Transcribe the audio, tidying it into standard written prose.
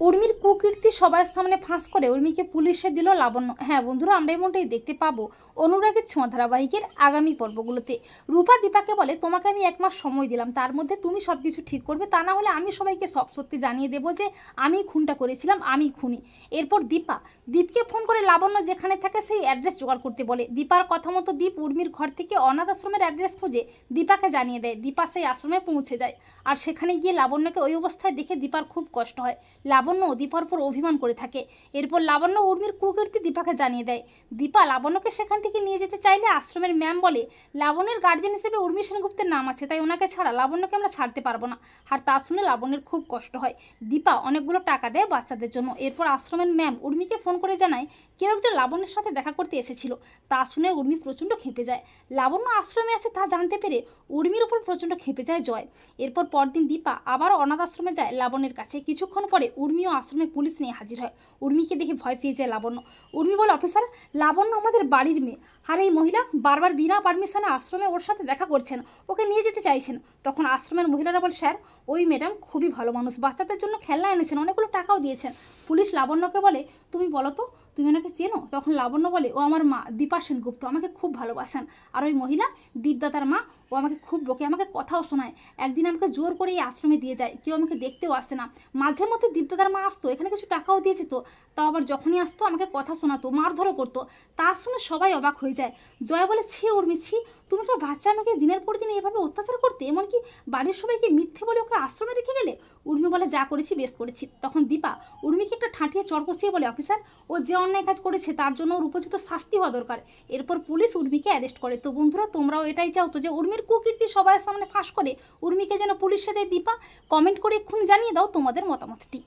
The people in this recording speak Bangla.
উর্মির কুকীর্তি সবার সামনে ফাঁস করে উর্মিকে পুলিশে দিল লাবণ্য। হ্যাঁ বন্ধুরা, আমরা এমনটাই দেখতে পাবো অনুরাগের ছোঁয়া ধারাবাহিকের আগামী পর্বগুলোতে। রূপা দীপাকে বলে, তোমাকে আমি 1 মাস সময় দিলাম, তার মধ্যে তুমি সবকিছু ঠিক করবে, তা না হলে আমি সবাইকে সব সত্যি জানিয়ে দেবো যে আমি খুনটা করেছিলাম, আমি খুনি। এরপর দীপকে ফোন করে লাবণ্য যেখানে থাকে সেই অ্যাড্রেস জোগাড় করতে বলে। দীপার কথা মতো দীপ উর্মির ঘর থেকে অনাথ আশ্রমের অ্যাড্রেস খুঁজে দীপাকে জানিয়ে দেয়। দীপা সেই আশ্রমে পৌঁছে যায়, আর সেখানে গিয়ে লাবণ্যকে ওই অবস্থায় দেখে দীপার খুব কষ্ট হয়। লাবণ্য দীপার উপর অভিমান করে থাকে। এরপর লাবণ্য উর্মির কুকীর্তি দীপাকে জানিয়ে দেয়। দীপা লাবণ্যকে সেখান থেকে নিয়ে যেতে চাইলে আশ্রমের ম্যাম বলে, লাবণ্যের গার্জেন হিসেবে উর্মি সেনগুপ্তের নাম আছে, তাই ওনাকে ছাড়া লাবণ্যকে আমরা ছাড়তে পারবো না। আর তা শুনে লাবণ্যের খুব কষ্ট হয়। দীপা অনেকগুলো টাকা দেয় বাচ্চাদের জন্য। এরপর আশ্রমের ম্যাম উর্মিকে ফোন করে জানায় কেউ একজন লাবণ্যের সাথে দেখা করতে এসেছিল। তা শুনে উর্মি প্রচণ্ড খেপে যায়। লাবণ্য আশ্রমে আসে তা জানতে পেরে উর্মির উপর প্রচণ্ড খেপে যায় জয়। এরপর পরদিন দীপা আবারও অনাথ আশ্রমে যায় লাবণ্যের কাছে। কিছুক্ষণ পরে উর্মিও আশ্রমে পুলিশ নিয়ে হাজির হয়। উর্মিকে দেখে ভয় পেয়ে যায় লাবণ্য। উর্মি বলে, অফিসার, লাবণ্য আমাদের বাড়ির মেয়ে, আর এই মহিলা বারবার বিনা পারমিশনে আশ্রমে ওর সাথে দেখা করছেন, ওকে নিয়ে যেতে চাইছেন। তখন আশ্রমের মহিলারা বলে, স্যার, ওই ম্যাডাম খুবই ভালো মানুষ, বাচ্চাদের জন্য খেলনা এনেছেন, অনেকগুলো টাকাও দিয়েছেন। পুলিশ লাবণ্যকে বলে, তুমি বলো তো, তুমি ওনাকে চেনো? তখন লাবণ্য বলে, ও আমার মা দীপা সেনগুপ্ত, আমাকে খুব ভালোবাসেন। আর ওই মহিলা দীপদাতার মা, ও আমাকে খুব বকে, আমাকে কথাও শোনায়। একদিন আমাকে জোর করে এই আশ্রমে দিয়ে যায়, কেউ আমাকে দেখতেও আসে না। মাঝে মধ্যে দীপদাতার মা আসতো, এখানে কিছু টাকাও দিয়েছে তো, তাও আবার যখনই আসতো আমাকে কথা শোনাতো, মারধরও করতো। তা শুনে সবাই অবাক হয়ে যায়। জয়া বলে, ছি উর্মি, ছি, তুমি একটা বাচ্চা আমাকে দিনের পর দিন এভাবে অত্যাচার করতে, এমনকি বাড়ির সবাইকে মিথ্যে বলে ওকে আশ্রমে রেখে গেলে। উর্মি বলে, যা করেছি বেশ করেছি। তখন দীপা উর্মিকে একটা ঠাঁটিয়ে চড় কষিয়ে বলে, অফিসার, ও যে অন্যায় কাজ করেছে তার জন্য ওর উপযুক্ত শাস্তি হওয়া দরকার। এরপর পুলিশ উর্মিকে অ্যারেস্ট করে। তো বন্ধুরা, তোমরাও এটাই চাও তো যে উর্মির কুকীর্তি সবার সামনে ফাঁস করে উর্মিকে যেন পুলিশে দেয় দীপা? কমেন্ট করে এক্ষুনি জানিয়ে দাও তোমাদের মতামতটি।